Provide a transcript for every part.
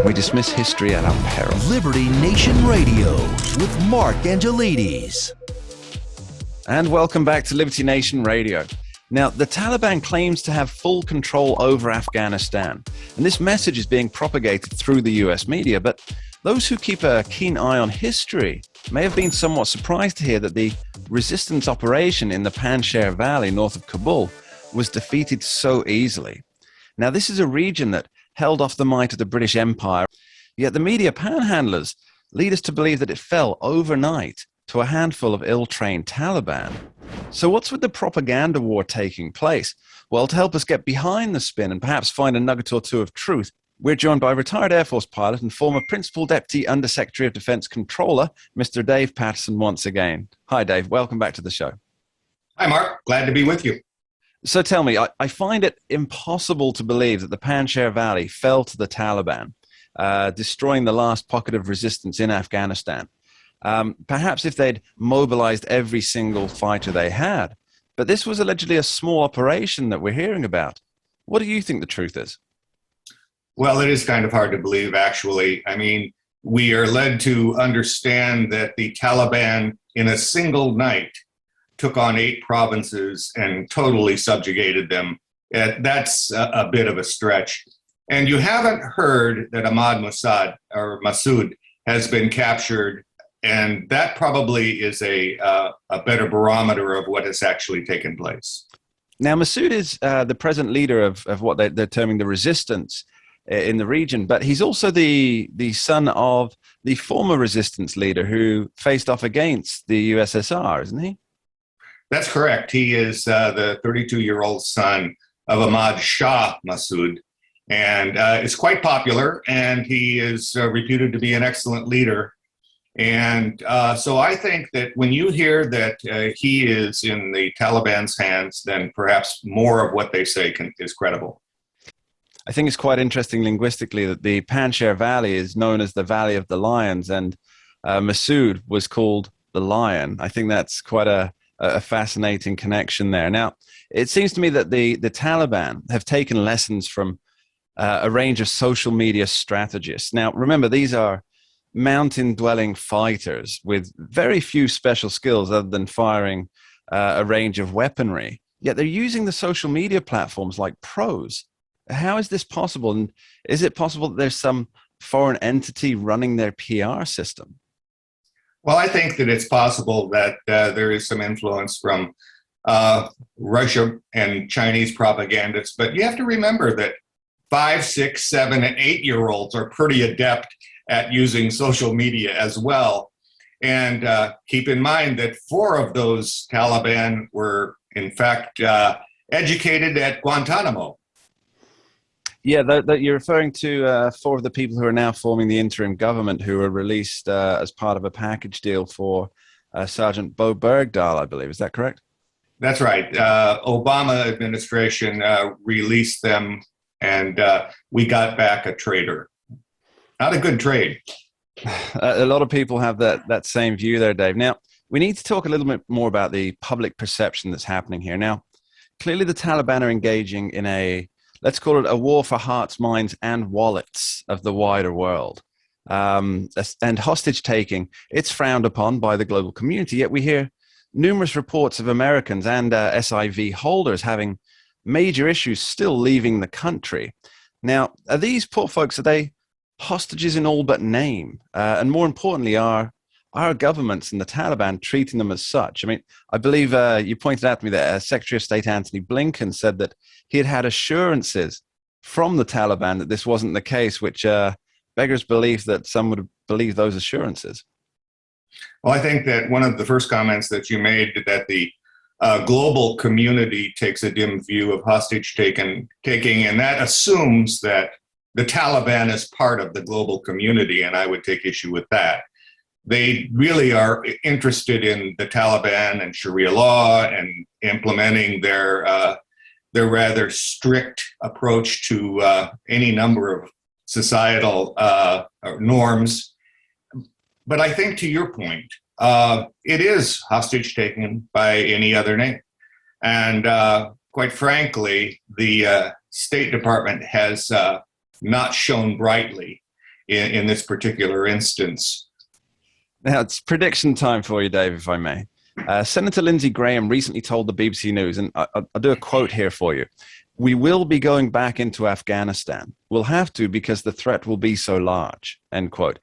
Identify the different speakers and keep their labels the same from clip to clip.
Speaker 1: We dismiss history at our peril.
Speaker 2: Liberty Nation Radio with Mark Angelides.
Speaker 1: And welcome back to Liberty Nation Radio. Now, the Taliban claims to have full control over Afghanistan, and this message is being propagated through the US media, but those who keep a keen eye on history may have been somewhat surprised to hear that the resistance operation in the Panjshir Valley north of Kabul was defeated so easily. Now, this is a region that held off the might of the British Empire, yet the media panhandlers lead us to believe that it fell overnight to a handful of ill-trained Taliban. So what's with the propaganda war taking place? Well, to help us get behind the spin and perhaps find a nugget or two of truth, we're joined by retired Air Force pilot and former Principal Deputy Undersecretary of Defense Controller, Mr. Dave Patterson, once again. Hi, Dave. Welcome back to the show.
Speaker 3: Hi, Mark. Glad to be with you.
Speaker 1: So tell me, I find it impossible to believe that the Panjshir Valley fell to the Taliban, destroying the last pocket of resistance in Afghanistan. Perhaps if they'd mobilized every single fighter they had. But this was allegedly a small operation that we're hearing about. What do you think the truth is?
Speaker 3: Well, it is kind of hard to believe, actually. I mean, we are led to understand that the Taliban, in a single night, took on 8 provinces and totally subjugated them. That's a bit of a stretch. And you haven't heard that Masood has been captured, and that probably is a better barometer of what has actually taken place.
Speaker 1: Now, Masood is the present leader of what they're terming the resistance in the region, but he's also the son of the former resistance leader who faced off against the USSR, isn't he?
Speaker 3: That's correct. He is the 32-year-old son of Ahmad Shah Masood, and is quite popular, and he is reputed to be an excellent leader. And so I think that when you hear that he is in the Taliban's hands, then perhaps more of what they say is credible.
Speaker 1: I think it's quite interesting linguistically that the Panjshir Valley is known as the Valley of the Lions, and Masood was called the Lion. I think that's quite a fascinating connection there. Now, it seems to me that the Taliban have taken lessons from a range of social media strategists. Now, remember, these are mountain-dwelling fighters with very few special skills other than firing a range of weaponry. Yet they're using the social media platforms like pros. How is this possible? And is it possible that there's some foreign entity running their PR system?
Speaker 3: Well, I think that it's possible that there is some influence from Russia and Chinese propagandists, but you have to remember that 5, 6, 7, and 8-year-olds are pretty adept at using social media as well. And keep in mind that 4 of those Taliban were, in fact, educated at Guantanamo.
Speaker 1: Yeah, that you're referring to 4 of the people who are now forming the interim government who were released as part of a package deal for Sergeant Bo Bergdahl, I believe. Is that correct?
Speaker 3: That's right. Obama administration released them, and we got back a traitor. Not a good trade.
Speaker 1: A lot of people have that same view there, Dave. Now, we need to talk a little bit more about the public perception that's happening here. Now, clearly the Taliban are engaging in let's call it a war for hearts, minds, and wallets of the wider world. And hostage-taking, it's frowned upon by the global community, yet we hear numerous reports of Americans and SIV holders having major issues still leaving the country. Now, are these poor folks, are they hostages in all but name? And more importantly, are our governments and the Taliban treating them as such? I mean, I believe you pointed out to me that Secretary of State Antony Blinken said that he had had assurances from the Taliban that this wasn't the case, which beggars belief that some would believe those assurances.
Speaker 3: Well, I think that one of the first comments that you made, that the global community takes a dim view of hostage taking, and that assumes that the Taliban is part of the global community, and I would take issue with that. They really are interested in the Taliban and Sharia law and implementing their rather strict approach to any number of societal norms. But I think, to your point, it is hostage taking by any other name. And quite frankly, the State Department has not shone brightly in this particular instance.
Speaker 1: Now, it's prediction time for you, Dave, if I may. Senator Lindsey Graham recently told the BBC News, and I'll do a quote here for you. "We will be going back into Afghanistan. We'll have to because the threat will be so large," end quote.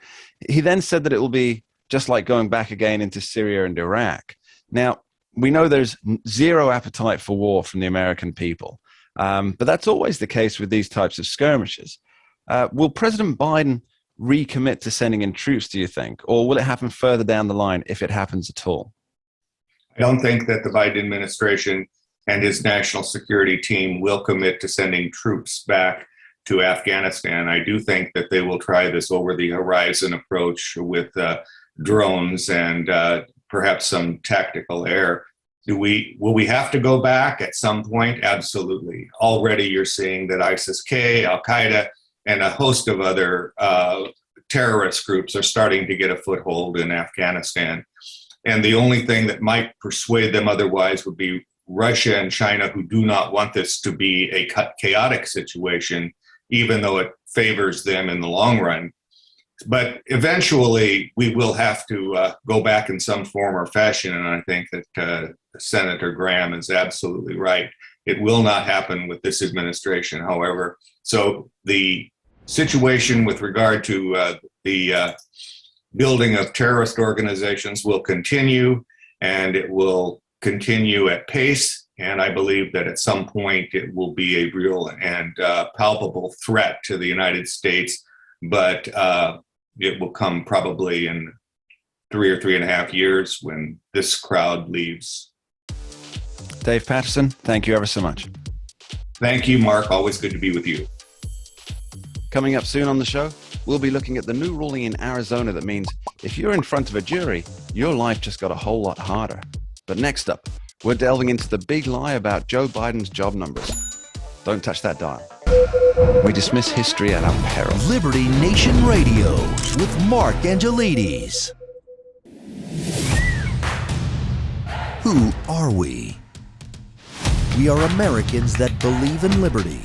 Speaker 1: He then said that it will be just like going back again into Syria and Iraq. Now, we know there's zero appetite for war from the American people, but that's always the case with these types of skirmishes. Will President Biden recommit to sending in troops, do you think? Or will it happen further down the line if it happens at all?
Speaker 3: I don't think that the Biden administration and his national security team will commit to sending troops back to Afghanistan. I do think that they will try this over the horizon approach with drones and perhaps some tactical air. Will we have to go back at some point? Absolutely. Already you're seeing that ISIS-K, Al-Qaeda, and a host of other terrorist groups are starting to get a foothold in Afghanistan. And the only thing that might persuade them otherwise would be Russia and China, who do not want this to be a chaotic situation, even though it favors them in the long run. But eventually, we will have to go back in some form or fashion, and I think that Senator Graham is absolutely right. It will not happen with this administration, however. So the situation with regard to the building of terrorist organizations will continue, and it will continue at pace. And I believe that at some point it will be a real and palpable threat to the United States, but it will come probably in 3 or 3.5 years when this crowd leaves.
Speaker 1: Dave Patterson, thank you ever so much.
Speaker 3: Thank you, Mark. Always good to be with you.
Speaker 1: Coming up soon on the show, we'll be looking at the new ruling in Arizona that means if you're in front of a jury, your life just got a whole lot harder. But next up, we're delving into the big lie about Joe Biden's job numbers. Don't touch that dial. We dismiss history at our peril.
Speaker 2: Liberty Nation Radio with Mark Angelides. Who are we? We are Americans that believe in liberty.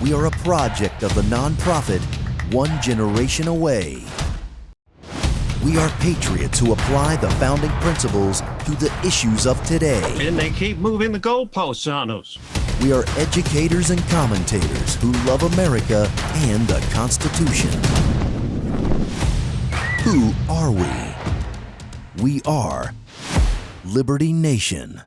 Speaker 2: We are a project of the nonprofit One Generation Away. We are patriots who apply the founding principles to the issues of today.
Speaker 4: And they keep moving the goalposts on us.
Speaker 2: We are educators and commentators who love America and the Constitution. Who are we? We are Liberty Nation.